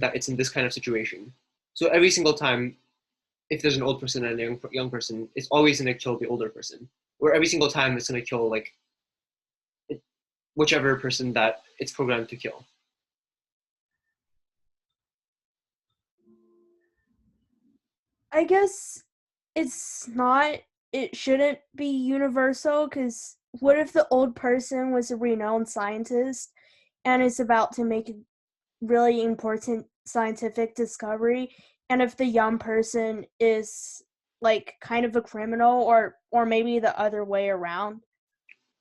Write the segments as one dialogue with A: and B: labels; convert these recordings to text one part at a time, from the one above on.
A: that it's in this kind of situation. So every single time, if there's an old person and a young person, it's always going to kill the older person. Or every single time, it's going to kill like whichever person that it's programmed to kill.
B: I guess it shouldn't be universal, because what if the old person was a renowned scientist and is about to make a really important scientific discovery, and if the young person is like kind of a criminal, or maybe the other way around?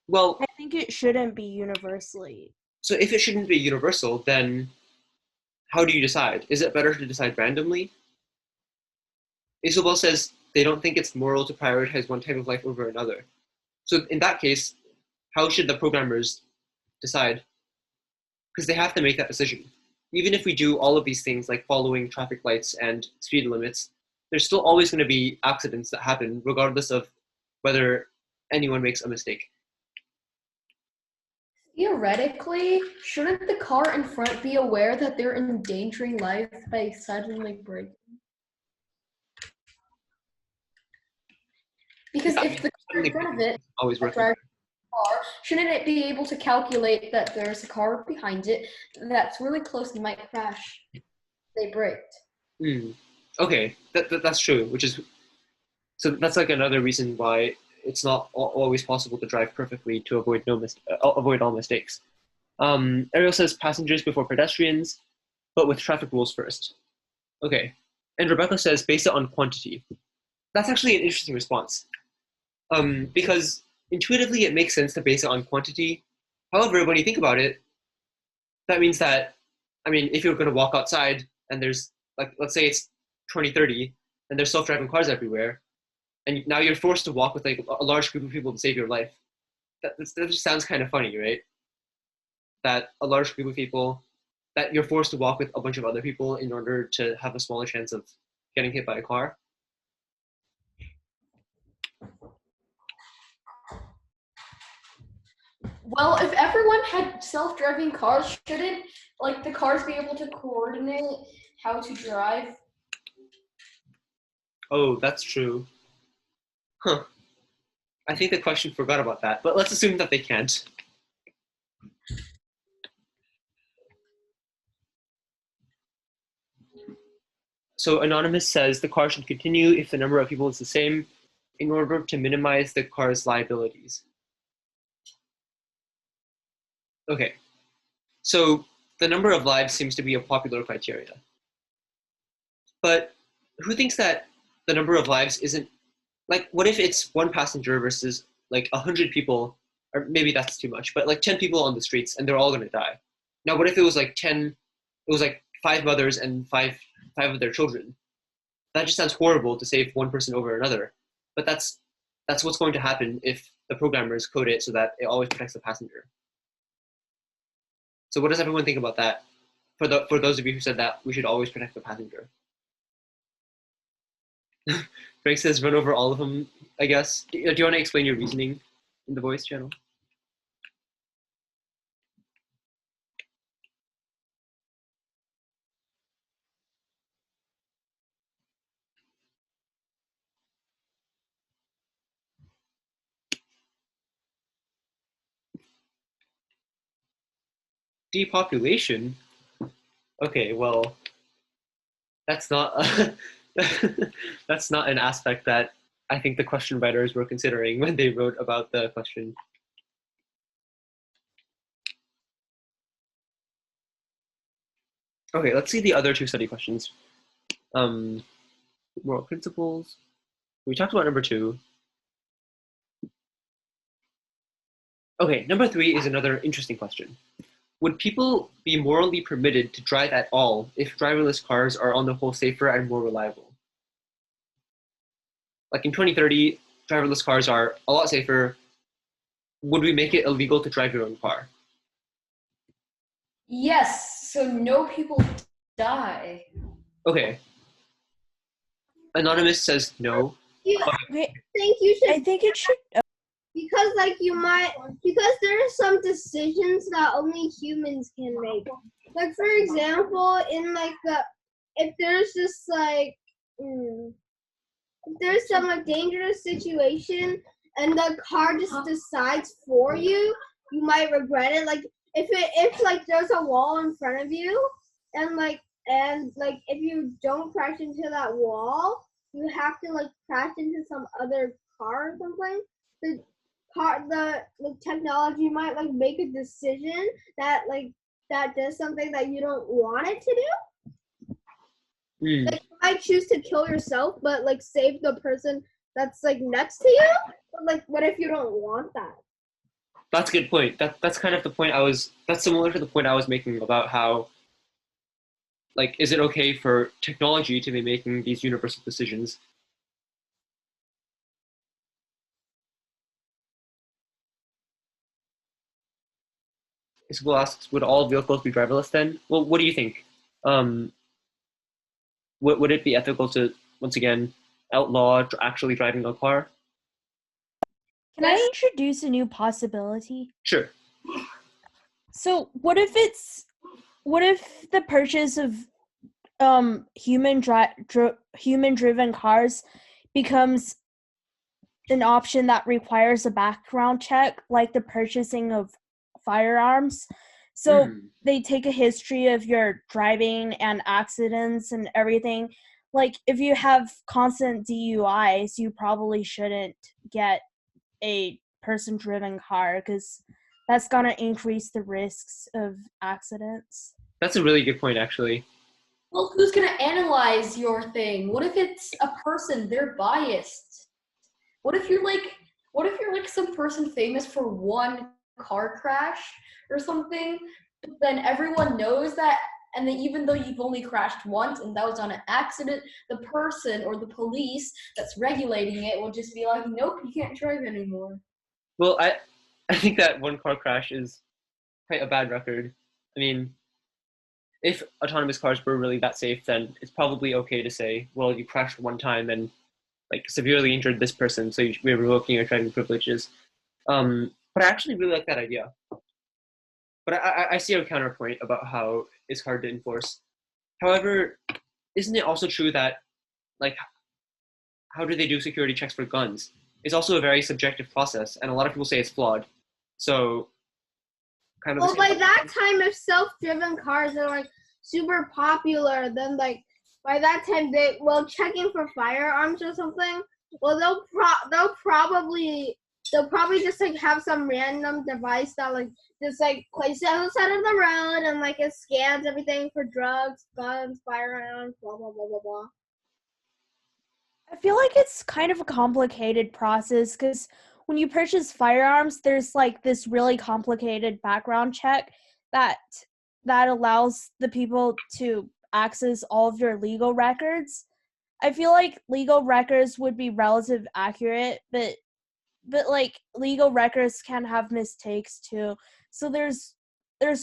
A: Well,
B: I think it shouldn't be universally.
A: so if it shouldn't be universal, then how do you decide? Is it better to decide randomly? Isobel says they don't think it's moral to prioritize one type of life over another. So in that case, how should the programmers decide? Because they have to make that decision. Even if we do all of these things like following traffic lights and speed limits, there's still always going to be accidents that happen regardless of whether anyone makes a mistake.
C: Theoretically, shouldn't the car in front be aware that they're endangering life by suddenly braking? Because if the car in front of it
A: always working.
C: car, shouldn't it be able to calculate that there's a car behind it that's really close and might crash? They braked.
A: Okay, that's true. So that's like another reason why it's not always possible to drive perfectly to avoid avoid all mistakes. Ariel says passengers before pedestrians, but with traffic rules first. Okay, and Rebecca says base it on quantity. That's actually an interesting response, because intuitively it makes sense to base it on quantity. However, when you think about it, that means that, I mean, if you're going to walk outside and there's like, let's say it's 2030 and there's self-driving cars everywhere, and now you're forced to walk with like a large group of people to save your life. That just sounds kind of funny, right? That a large group of people, that you're forced to walk with a bunch of other people in order to have a smaller chance of getting hit by a car.
C: Well, if everyone had self-driving cars, shouldn't like the cars be able to coordinate how to drive?
A: Oh, that's true. Huh. I think the question forgot about that, but let's assume that they can't. So Anonymous says the car should continue if the number of people is the same in order to minimize the car's liabilities. Okay, so the number of lives seems to be a popular criteria. But who thinks that the number of lives isn't, like, what if it's one passenger versus like 100 people, or maybe that's too much, but like 10 people on the streets and they're all gonna die. Now, what if it was like 5 mothers and five of their children? That just sounds horrible to save one person over another. But that's what's going to happen if the programmers code it so that it always protects the passenger. So what does everyone think about that? For those of you who said that we should always protect the passenger. Greg says run over all of them, I guess. Do you want to explain your reasoning in the voice channel? Depopulation? Okay, well, that's not that's not an aspect that I think the question writers were considering when they wrote about the question. Okay, let's see the other 2 study questions. Moral principles. We talked about number 2. Okay, number 3 is another interesting question. Would people be morally permitted to drive at all if driverless cars are on the whole safer and more reliable? Like in 2030, driverless cars are a lot safer. Would we make it illegal to drive your own car?
C: Yes, so no people die.
A: Okay. Anonymous says no.
C: You
B: Okay,
C: think you should?
B: I think it should.
D: because like you might because there are some decisions that only humans can make. Like for example, in like if there's just like if there's some like dangerous situation and the car just decides for you, you might regret it. Like if like there's a wall in front of you and like if you don't crash into that wall, you have to like crash into some other car or something. The technology might like make a decision that does something that you don't want it to do. Like you might choose to kill yourself, but like save the person that's like next to you. But like, what if you don't want that?
A: That's a good point. That's kind of the point that's similar to the point I was making about how, like, is it okay for technology to be making these universal decisions? Isabel asks, would all vehicles be driverless then? Well, what do you think? Um, would it be ethical to, once again, outlaw actually driving a car?
B: Can I introduce a new possibility?
A: Sure.
B: So what if the purchase of human-driven cars becomes an option that requires a background check, like the purchasing of firearms? So they take a history of your driving and accidents and everything. Like if you have constant DUIs, you probably shouldn't get a person-driven car because that's gonna increase the risks of accidents.
A: That's a really good point, actually.
C: Well, who's gonna analyze your thing? What if it's a person? They're biased. What if you're like some person famous for one car crash or something? But then everyone knows that, and then even though you've only crashed once and that was on an accident, the person or the police that's regulating it will just be like, nope, you can't drive anymore.
A: Well, I think that one car crash is quite a bad record. I mean, if autonomous cars were really that safe, then it's probably okay to say, well, you crashed one time and like severely injured this person, so we're revoking your driving privileges. But I actually really like that idea. But I see a counterpoint about how it's hard to enforce. However, isn't it also true that, like, how do they do security checks for guns? It's also a very subjective process, and a lot of people say it's flawed. So, kind of.
D: Well, by that time, if self-driven cars are like super popular, then like by that time checking for firearms or something. Well, they'll probably just like have some random device that like just like place it on the side of the road and like it scans everything for drugs, guns, firearms, blah blah blah blah blah.
B: I feel like it's kind of a complicated process because when you purchase firearms, there's like this really complicated background check that allows the people to access all of your legal records. I feel like legal records would be relative accurate, but like legal records can have mistakes too. So there's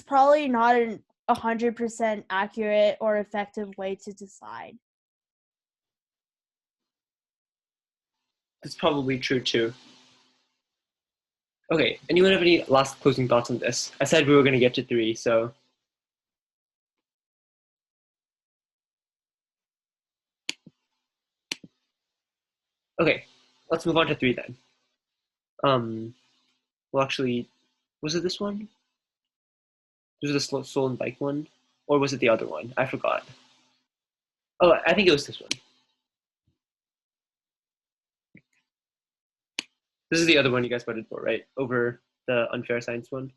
B: probably not 100% accurate or effective way to decide.
A: That's probably true too. Okay, anyone have any last closing thoughts on this? I said we were going to get to 3, so. Okay, let's move on to 3 then. Well, actually, was it this one? Was it the stolen bike one? Or was it the other one? I forgot. Oh, I think it was this one. This is the other one you guys voted for, right? Over the unfair science one?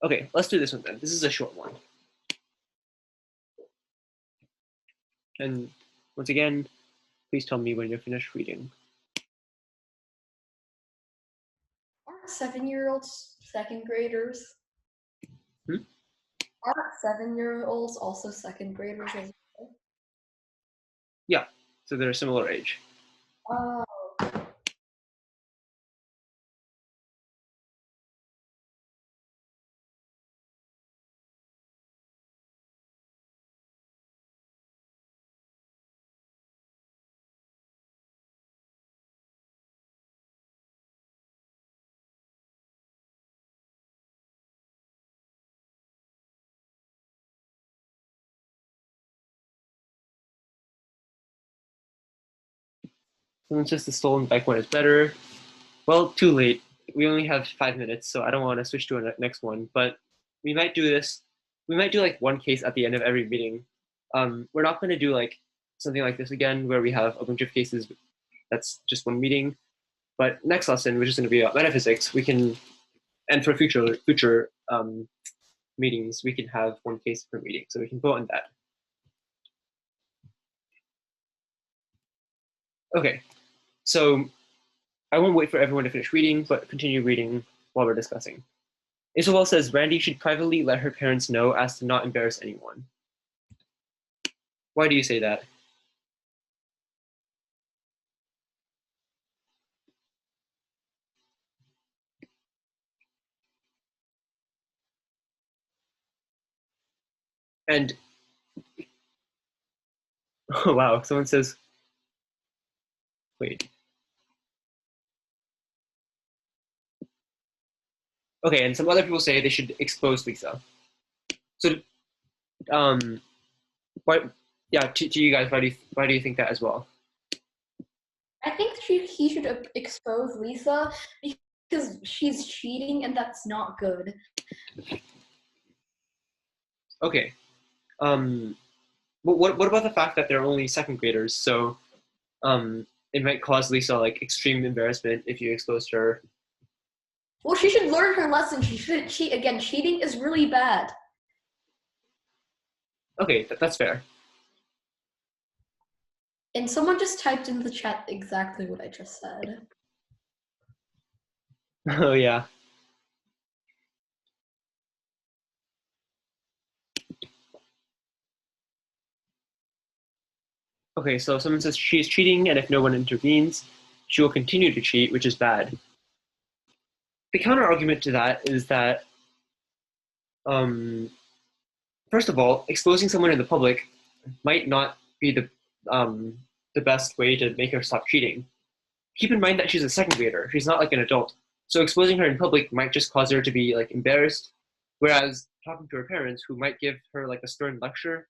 A: Okay, let's do this one then. This is a short one. And once again, please tell me when you're finished reading.
C: Aren't 7-year-olds second graders? Aren't 7-year-olds also second graders as well?
A: Yeah, so they're a similar age. Someone says the stolen bike one is better. Well, too late. We only have 5 minutes, so I don't want to switch to a next one. But we might do this. We might do like one case at the end of every meeting. We're not going to do like something like this again, where we have a bunch of cases. That's just one meeting. But next lesson, which is going to be about metaphysics, we can, and for future meetings, we can have one case per meeting. So we can vote on that. Okay, so I won't wait for everyone to finish reading, but continue reading while we're discussing. Isabel says Randy should privately let her parents know as to not embarrass anyone. Why do you say that? And, oh wow, someone says, wait. Okay, and some other people say they should expose Lisa. So, what? Yeah, to you guys, why do you think that as well?
C: I think he should expose Lisa because she's cheating and that's not good.
A: Okay. What about the fact that they're only second graders? So, it might cause Lisa like extreme embarrassment if you exposed her.
C: Well, she should learn her lesson. She shouldn't cheat again. Cheating is really bad.
A: Okay, that's fair.
C: And someone just typed in the chat exactly what I just said.
A: Oh yeah. Okay, so someone says she is cheating, and if no one intervenes, she will continue to cheat, which is bad. The counter argument to that is that, first of all, exposing someone in the public might not be the best way to make her stop cheating. Keep in mind that she's a second grader; she's not like an adult. So exposing her in public might just cause her to be like embarrassed, whereas talking to her parents, who might give her like a stern lecture,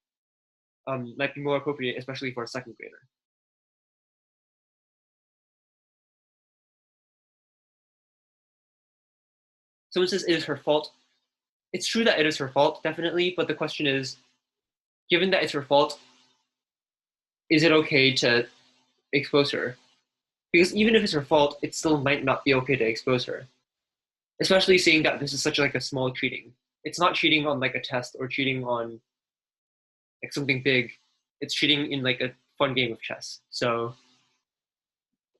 A: might be more appropriate, especially for a second grader. Someone says it is her fault. It's true that it is her fault, definitely, but the question is, given that it's her fault, is it okay to expose her? Because even if it's her fault, it still might not be okay to expose her. Especially seeing that this is such like a small cheating. It's not cheating on like a test or cheating on like something big. It's cheating in like a fun game of chess. So,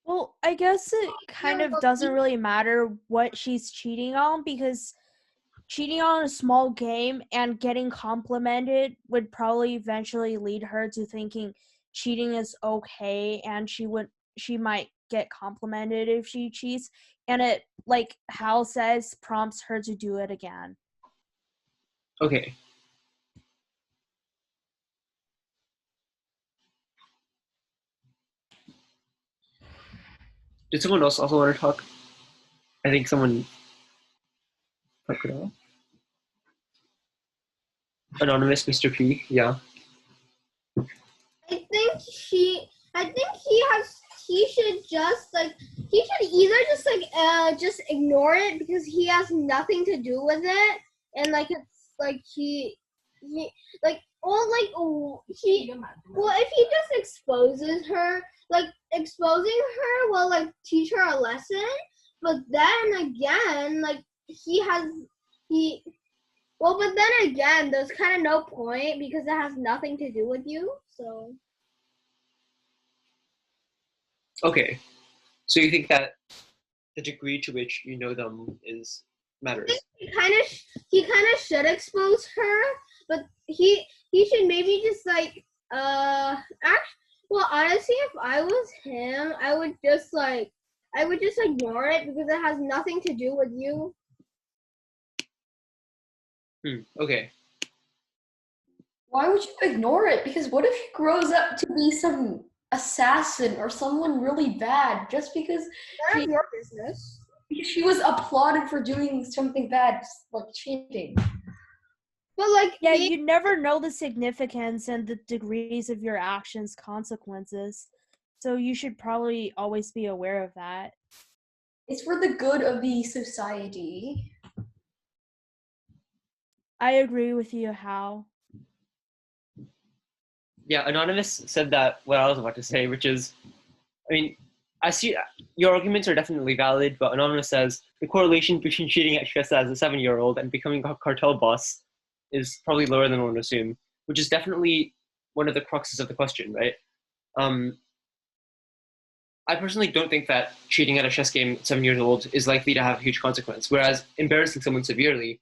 B: Well, I guess it kind of doesn't really matter what she's cheating on, because cheating on a small game and getting complimented would probably eventually lead her to thinking cheating is okay, and she might get complimented if she cheats, and it, like Hal says, prompts her to do it again.
A: okay. Did someone else also want to talk? I think someone talked it off. Anonymous Mr. P, yeah.
D: I think he should just like, he should either just like just ignore it because he has nothing to do with it, and like it's like he like, or like, well, if he just exposes her, like exposing her will like teach her a lesson, but then again, like well, but then again, there's kind of no point because it has nothing to do with you. So.
A: Okay. So you think that the degree to which you know them matters?
D: He kind of should expose her, but he should maybe just like well, honestly, if I was him, I would just ignore it because it has nothing to do with you.
A: Okay.
C: Why would you ignore it? Because what if he grows up to be some assassin or someone really bad just because
D: That's your business.
C: she was applauded for doing something bad, like cheating?
D: But like,
B: Yeah, you never know the significance and the degrees of your actions' consequences. So you should probably always be aware of that.
C: It's for the good of the society.
B: I agree with you, Hal.
A: Yeah, Anonymous said that what I was about to say, which is, I mean, I see your arguments are definitely valid, but Anonymous says the correlation between cheating at chess as a 7-year-old and becoming a cartel boss is probably lower than one would assume, which is definitely one of the cruxes of the question, right? I personally don't think that cheating at a chess game at 7 years old is likely to have a huge consequence, whereas embarrassing someone severely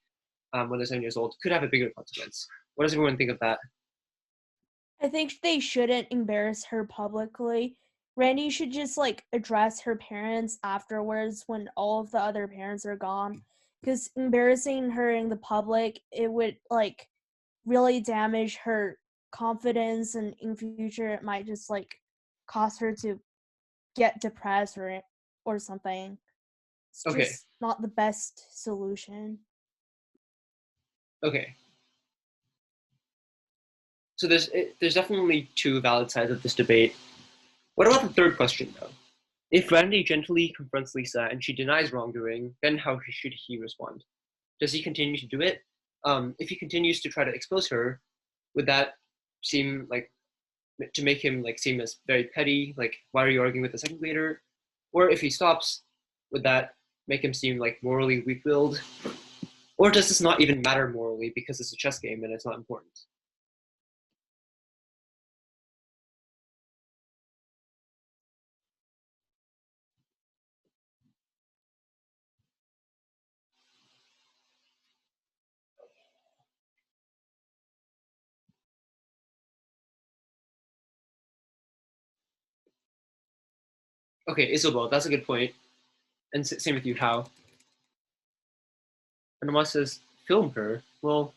A: when they're 7 years old could have a bigger consequence. What does everyone think of that?
B: I think they shouldn't embarrass her publicly. Randy should just like address her parents afterwards when all of the other parents are gone. Because embarrassing her in the public, it would like really damage her confidence, and in future it might just like cause her to get depressed or something. It's
A: Okay.
B: just not the best solution.
A: Okay. So there's definitely two valid sides of this debate. What about the third question, though? If Randy gently confronts Lisa and she denies wrongdoing, then how should he respond? Does he continue to do it? If he continues to try to expose her, would that seem like to make him like seem as very petty? Like, why are you arguing with the second grader? Or if he stops, would that make him seem like morally weak-willed? Or does this not even matter morally because it's a chess game and it's not important? Okay, Isabel, that's a good point. And same with you, How. And Amos says, film her. Well,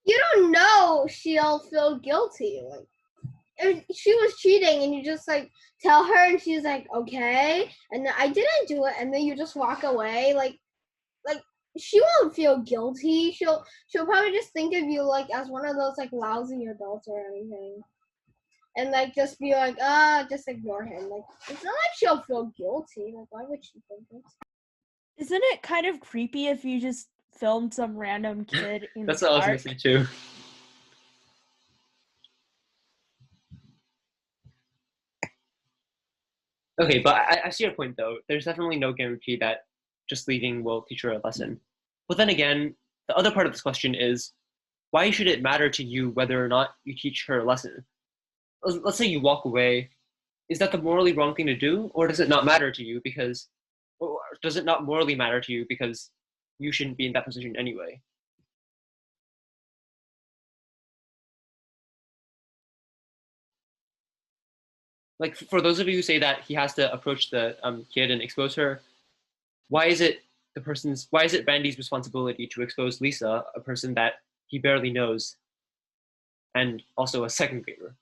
D: You don't know she'll feel guilty. Like if she was cheating and you just like tell her and she's like, okay, and then I didn't do it, and then you just walk away, like she won't feel guilty. She'll probably just think of you like as one of those like lousy adults or anything. And like just be like, just ignore him. Like it's not like she'll feel guilty. Like why would she think this?
B: Isn't it kind of creepy if you just filmed some random kid in
A: that's
B: the
A: what I was
B: park?
A: gonna say too. Okay, but I see your point though. There's definitely no guarantee that just leaving will teach her a lesson. But then again, the other part of this question is, why should it matter to you whether or not you teach her a lesson? Let's say you walk away. Is that the morally wrong thing to do, or does it not matter to you because, or does it not morally matter to you because you shouldn't be in that position anyway? Like for those of you who say that he has to approach the kid and expose her, why is it Randy's responsibility to expose Lisa, a person that he barely knows, and also a second grader?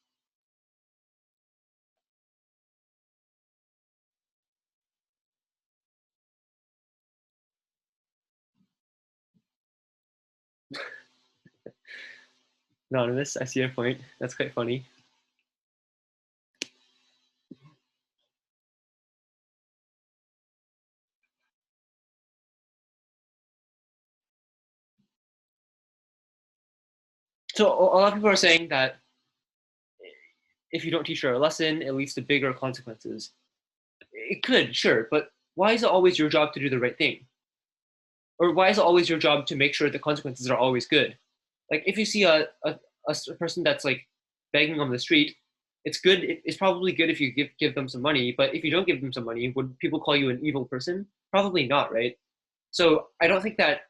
A: Anonymous, I see your point. That's quite funny. So a lot of people are saying that if you don't teach her a lesson, it leads to bigger consequences. It could, sure, but why is it always your job to do the right thing? Or why is it always your job to make sure the consequences are always good? Like if you see a person that's like begging on the street, it's good. It's probably good if you give them some money. But if you don't give them some money, would people call you an evil person? Probably not, right? So I don't think that.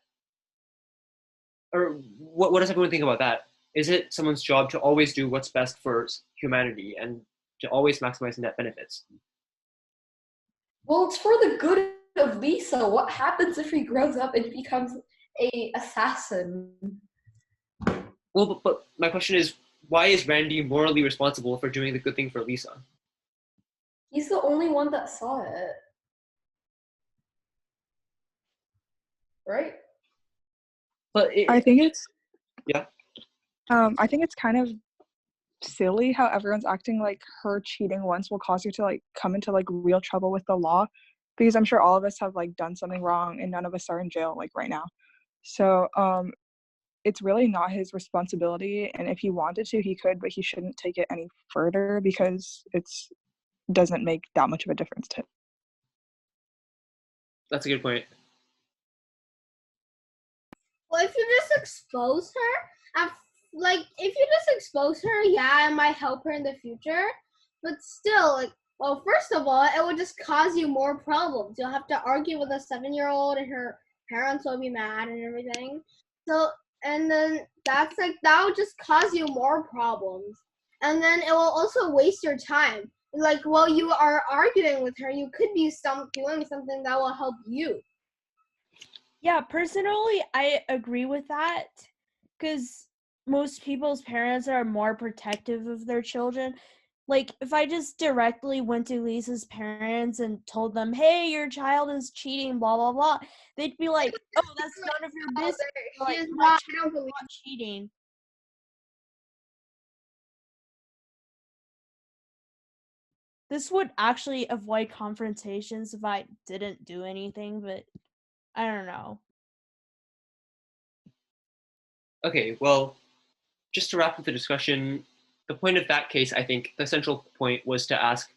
A: Or what does everyone think about that? Is it someone's job to always do what's best for humanity and to always maximize net benefits?
C: Well, it's for the good of Lisa. What happens if he grows up and becomes a assassin?
A: Well, but my question is, why is Randy morally responsible for doing the good thing for Lisa?
C: He's the only one that saw it. Right?
A: But
E: I think it's
A: yeah.
E: I think it's kind of silly how everyone's acting like her cheating once will cause her to like come into like real trouble with the law, because I'm sure all of us have like done something wrong and none of us are in jail like right now. So it's really not his responsibility, and if he wanted to he could, but he shouldn't take it any further because it's doesn't make that much of a difference to him.
A: That's a good point.
D: Well, if you just expose her, if you just expose her, yeah, it might help her in the future. But still, like, well, first of all, it would just cause you more problems. You'll have to argue with a 7-year-old, and her parents will be mad and everything. So, and then that would just cause you more problems. And then it will also waste your time. Like, while you are arguing with her, you could be doing something that will help you.
B: Yeah, personally, I agree with that because most people's parents are more protective of their children. Like, if I just directly went to Lisa's parents and told them, hey, your child is cheating, blah, blah, blah, they'd be like, oh, that's none of your business. Like, my
D: I
B: child
D: don't
B: is
D: believe.
B: not cheating. This would actually avoid confrontations if I didn't do anything, but I don't know.
A: Okay, well, just to wrap up the discussion, the point of that case, I think the central point was to ask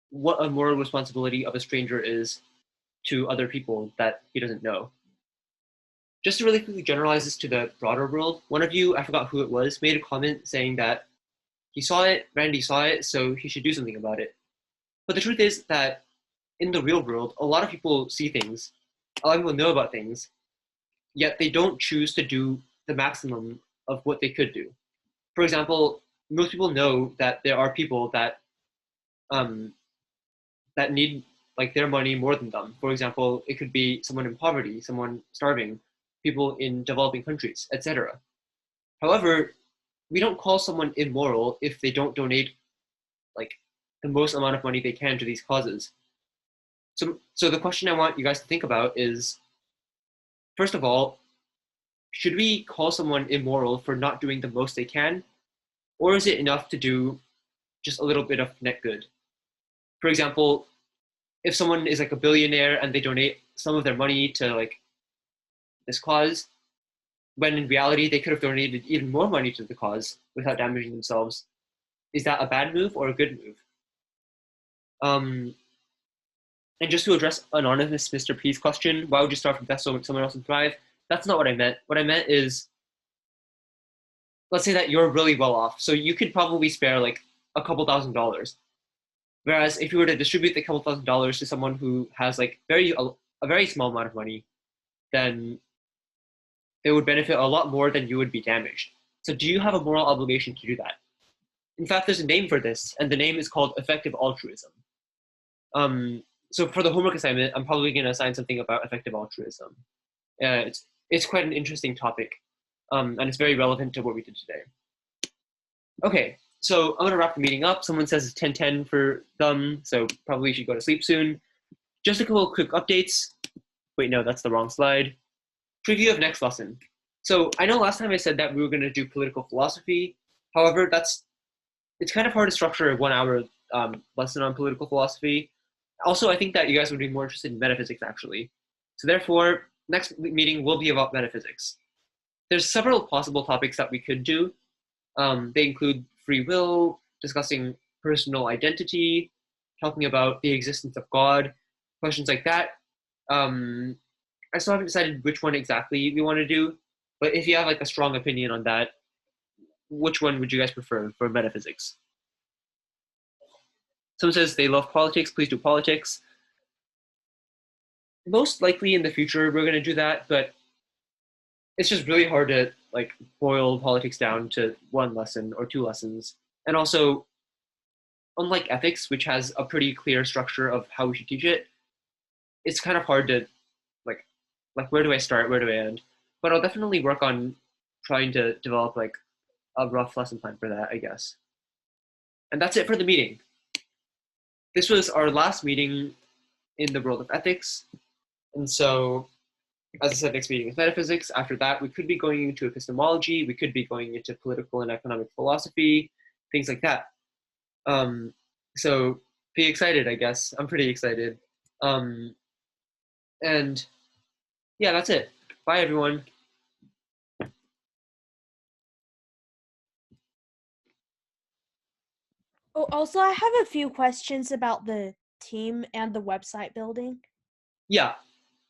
A: what a moral responsibility of a stranger is to other people that he doesn't know. Just to really quickly generalize this to the broader world, one of you, I forgot who it was, made a comment saying that he saw it, Randy saw it, so he should do something about it. But the truth is that in the real world, a lot of people see things, a lot of people know about things, yet they don't choose to do the maximum of what they could do. For example, most people know that there are people that that need like their money more than them. For example, it could be someone in poverty, someone starving, people in developing countries, etc. However, we don't call someone immoral if they don't donate like the most amount of money they can to these causes. So the question I want you guys to think about is, first of all, should we call someone immoral for not doing the most they can, or is it enough to do just a little bit of net good? For example, if someone is like a billionaire and they donate some of their money to like this cause, when in reality they could have donated even more money to the cause without damaging themselves, is that a bad move or a good move? And just to address anonymous Mr. P's question, why would you start from death so someone else can thrive? That's not what I meant. What I meant is, let's say that you're really well off, so you could probably spare like a couple $1,000s. Whereas if you were to distribute the couple $1,000s to someone who has like a very small amount of money, then they would benefit a lot more than you would be damaged. So do you have a moral obligation to do that? In fact, there's a name for this, and the name is called effective altruism. So for the homework assignment, I'm probably going to assign something about effective altruism. It's quite an interesting topic, and it's very relevant to what we did today. Okay, so I'm going to wrap the meeting up. Someone says it's 10:10 for them, so probably should go to sleep soon. Just a couple of quick updates. Wait, no, that's the wrong slide. Preview of next lesson. So I know last time I said that we were going to do political philosophy. However, it's kind of hard to structure a 1-hour lesson on political philosophy. Also, I think that you guys would be more interested in metaphysics, actually. So therefore, next meeting will be about metaphysics. There's several possible topics that we could do. They include free will, discussing personal identity, talking about the existence of God, questions like that. I still haven't decided which one exactly we want to do, but if you have like a strong opinion on that, which one would you guys prefer for metaphysics? Someone says they love politics, please do politics. Most likely in the future we're going to do that, but it's just really hard to like boil politics down to one lesson or 2 lessons. And also, unlike ethics, which has a pretty clear structure of how we should teach it, it's kind of hard to like where do I start, where do I end? But I'll definitely work on trying to develop like a rough lesson plan for that, I guess. And that's it for the meeting. This was our last meeting in the world of ethics. And so as I said, next meeting is metaphysics. After that, we could be going into epistemology. We could be going into political and economic philosophy, things like that. So be excited, I guess. I'm pretty excited. And yeah, that's it. Bye, everyone.
B: Oh, also, I have a few questions about the team and the website building.
A: Yeah.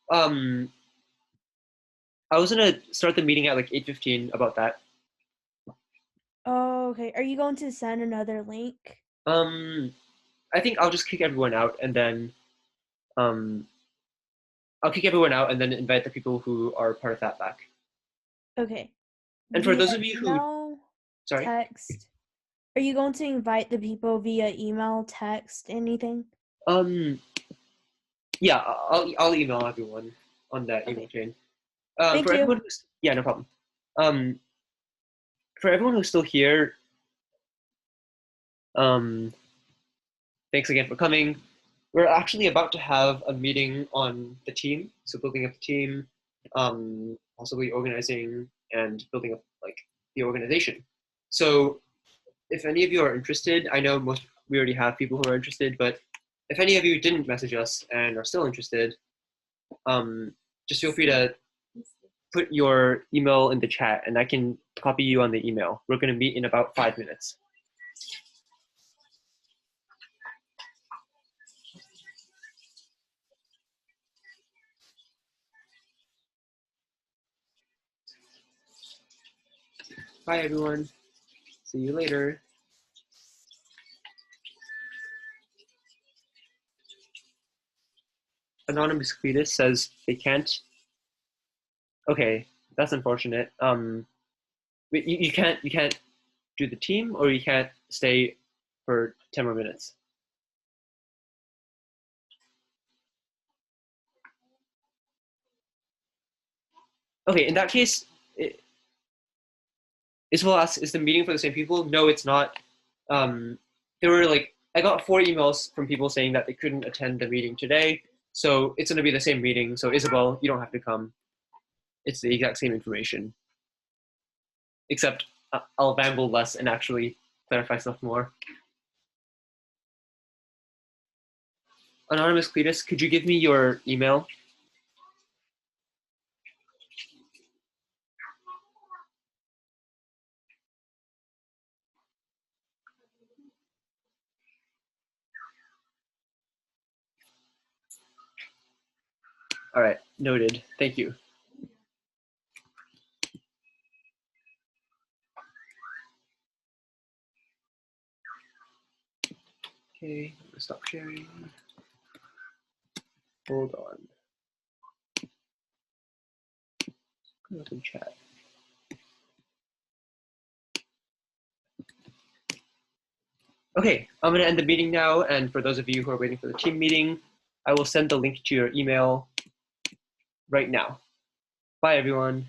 A: I was gonna start the meeting at like 8:15 about that.
B: Oh, okay. Are you going to send another link?
A: I think I'll just kick everyone out and then I'll kick everyone out and then invite the people who are part of that back.
B: Okay.
A: And for
B: Via
A: those of you who,
B: email,
A: sorry,
B: text. Are you going to invite the people via email, text, anything?
A: yeah, I'll email everyone on that email
B: Okay.
A: chain.
B: Thank
A: For
B: you.
A: everyone who's, yeah, no problem. For everyone who's still here, thanks again for coming. We're actually about to have a meeting on the team, so building up the team, possibly organizing and building up like the organization. So if any of you are interested, I know we already have people who are interested, but if any of you didn't message us and are still interested, just feel free to put your email in the chat and I can copy you on the email. We're going to meet in about 5 minutes. Bye, everyone. See you later. Anonymous Cletus says they can't. Okay, that's unfortunate. You can't do the team, or you can't stay for 10 more minutes. Okay, in that case, Isabel asks, is the meeting for the same people? No, it's not. There were like, I got 4 emails from people saying that they couldn't attend the meeting today, so it's going to be the same meeting. So Isabel, you don't have to come. It's the exact same information, except I'll ramble less and actually clarify stuff more. Anonymous Cletus, could you give me your email? All right, noted. Thank you. Okay, I'm gonna stop sharing. Hold on. Open chat. Okay, I'm gonna end the meeting now, and for those of you who are waiting for the team meeting, I will send the link to your email right now. Bye, everyone.